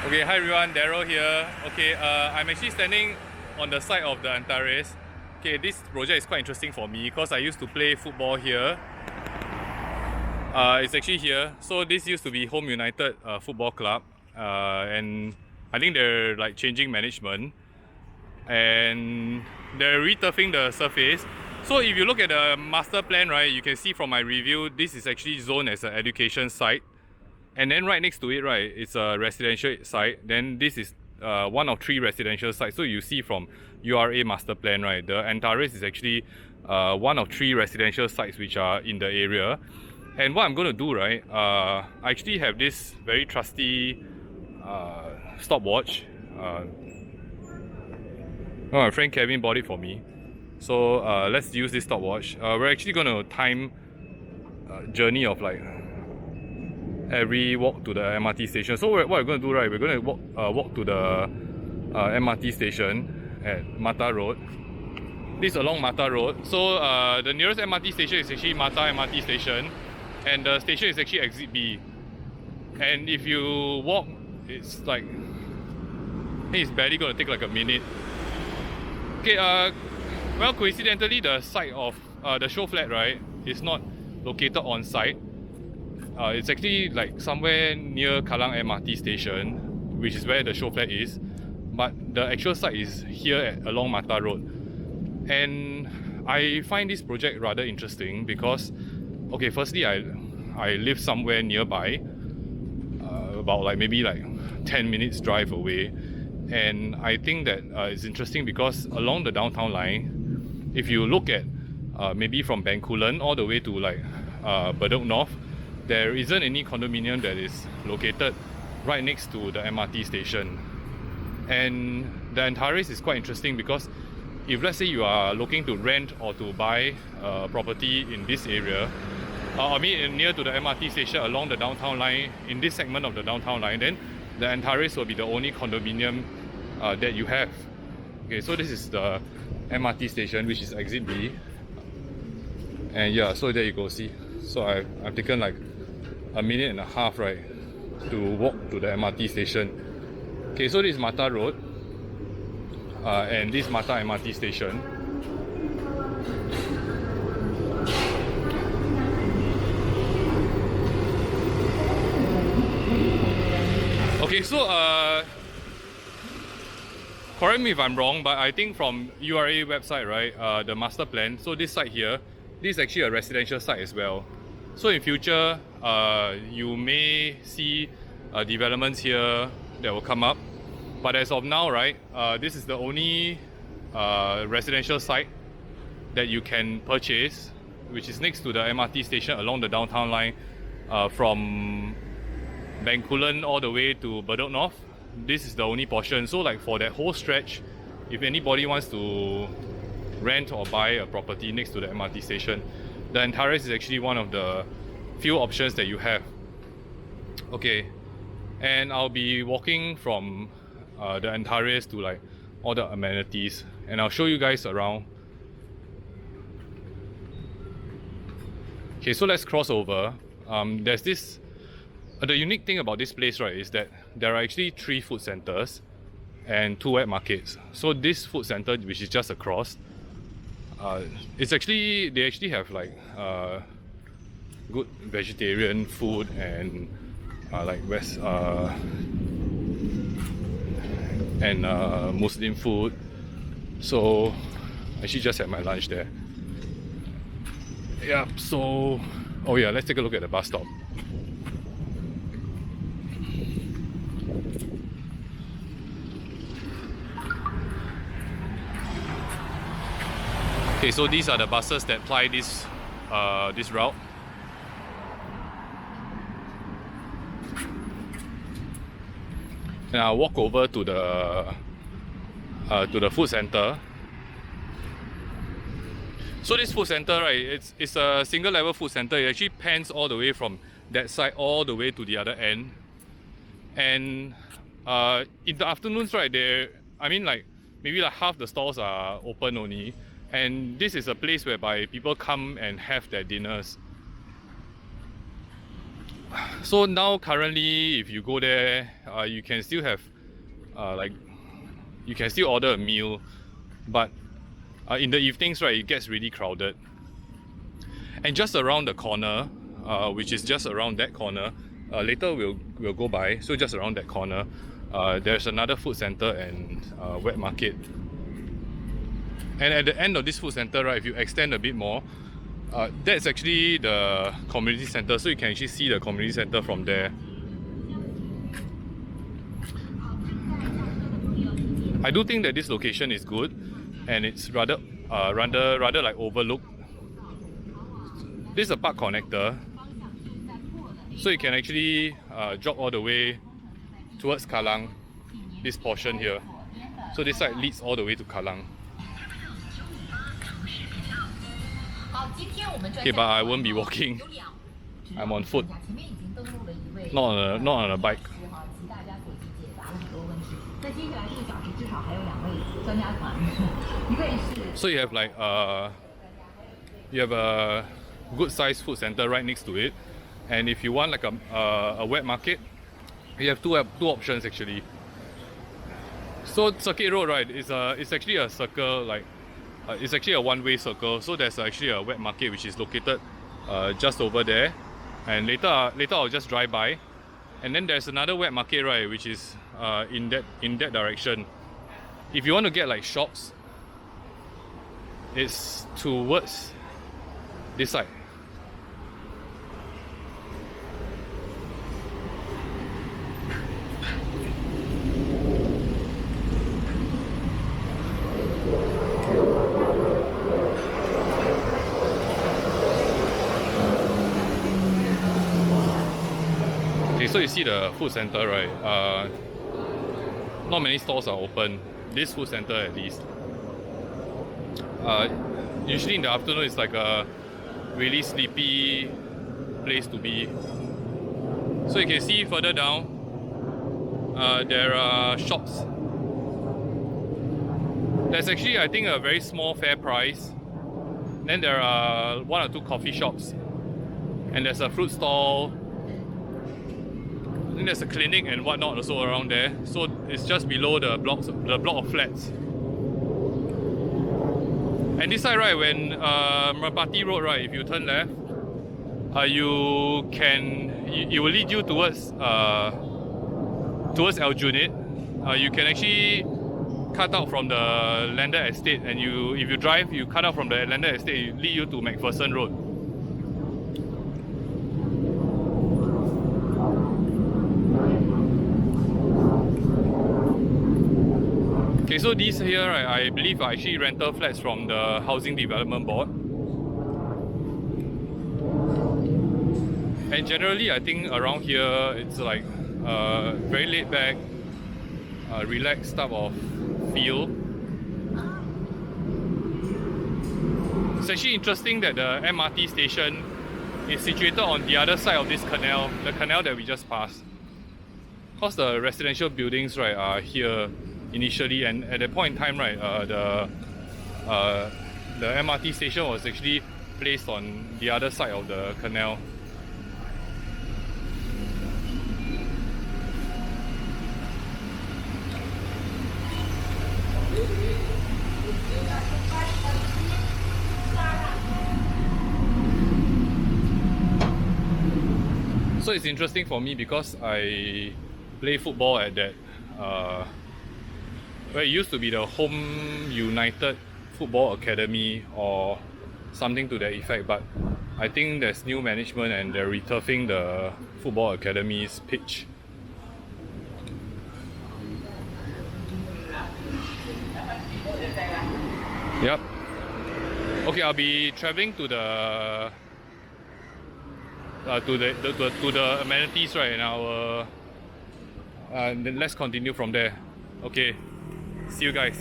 Okay, hi everyone, Daryl here. Okay, I'm actually standing on the side of the Antares. Okay, this project is quite interesting for me because I used to play football here. It's actually here. So this used to be Home United Football Club, and I think they're like changing management, and they're returfing the surface. So if you look at the master plan, right, you can see from my review, this is actually zoned as an education site. And then right next to it, right, it's a residential site. Then this is one of three residential sites. So you see from URA master plan, right, the Antares is actually one of three residential sites which are in the area. And what I'm going to do, right, I actually have this very trusty stopwatch. My friend Kevin bought it for me. So let's use this stopwatch. We're actually going to time journey of like every walk to the MRT station. So what we're going to do, right, we're going to walk to the MRT station at Mattar Road. This is along Mattar Road. So the nearest MRT station is actually Mattar MRT Station, and the station is actually exit B. And if you walk, it's like, it's barely going to take like a minute. Okay, well, coincidentally, the site of the show flat, right, is not located on site. It's actually like somewhere near Kallang MRT Station, which is where the show flat is. But the actual site is here along Mattar Road. And I find this project rather interesting because, okay, firstly, I live somewhere nearby, about like maybe like 10 minutes drive away. And I think that it's interesting because along the downtown line, if you look at maybe from Bencoolen all the way to like Bedok North, there isn't any condominium that is located right next to the MRT station. And the Antares is quite interesting because if let's say you are looking to rent or to buy a property in this area, near to the MRT station along the downtown line, in this segment of the downtown line, then the Antares will be the only condominium that you have. Okay, so this is the MRT station, which is exit B. And yeah, so there you go, see. So I've taken like a minute and a half, right, to walk to the MRT station. Okay, so this is Mattar Road, and this is Mattar MRT Station. Okay, so correct me if I'm wrong, but I think from URA website, right, the master plan, so this site here, this is actually a residential site as well. So in future, you may see developments here that will come up. But as of now, right, this is the only residential site that you can purchase, which is next to the MRT station along the downtown line from Bencoolen all the way to Bedok North. This is the only portion. So like for that whole stretch, if anybody wants to rent or buy a property next to the MRT station, the Antares is actually one of the few options that you have. Okay, and I'll be walking from the Antares to like all the amenities, and I'll show you guys around. Okay, so let's cross over. There's this, the unique thing about this place, right, is that there are actually 3 food centers and 2 wet markets. So this food center, which is just across, it's actually, they actually have like good vegetarian food and like Muslim food. So I actually just had my lunch there. Yeah, so oh yeah, let's take a look at the bus stop. Okay, so these are the buses that ply this this route. And I'll walk over to the food center. So this food center, right, it's a single level food center. It actually pans all the way from that side all the way to the other end. And in the afternoons, right, like maybe like half the stalls are open only. And this is a place whereby people come and have their dinners. So now currently, if you go there, you can still have like you can still order a meal, but in the evenings, right, it gets really crowded. And just around the corner, which is just around that corner, later we'll go by. So just around that corner, there's another food center and wet market. And at the end of this food center, right, if you extend a bit more, that's actually the community center. So you can actually see the community center from there. I do think that this location is good, and it's rather like overlooked. This is a park connector, so you can actually drop all the way towards Kallang, this portion here. So this side leads all the way to Kallang. Okay, but I won't be walking. I'm on foot, not on a bike. So you have like you have a good sized food center right next to it, and if you want like a wet market, you have two options actually. So Circuit Road, right, it's actually a circle, like it's actually a one-way circle. So there's actually a wet market which is located just over there, and later I'll just drive by, and then there's another wet market, right, which is in that direction. If you want to get like shops, it's towards this side. Okay, so you see the food center, right? Not many stores are open. This food center at least. Usually in the afternoon it's like a really sleepy place to be. So you can see further down, there are shops. There's actually, I think, a very small fair price. Then there are one or two coffee shops, and there's a fruit stall. I think there's a clinic and whatnot also around there. So it's just below the block of flats. And this side, right, when Merpati Road, right, if you turn left, it will lead you towards Aljunied. You can actually cut out from the landed estate, and if you drive, you cut out from the landed estate, it lead you to MacPherson Road. Okay, so these here, right, I believe are actually rental flats from the Housing Development Board. And generally, I think around here, it's like very laid back, relaxed type of feel. It's actually interesting that the MRT station is situated on the other side of this canal, the canal that we just passed. Because the residential buildings, right, are here initially, and at that point in time, right, the MRT station was actually placed on the other side of the canal. So it's interesting for me because I play football at that where it used to be the Home United Football Academy or something to that effect, but I think there's new management and they're returfing the Football Academy's pitch. Yep. Okay, I'll be traveling to the amenities, right, and then let's continue from there. Okay, see you guys.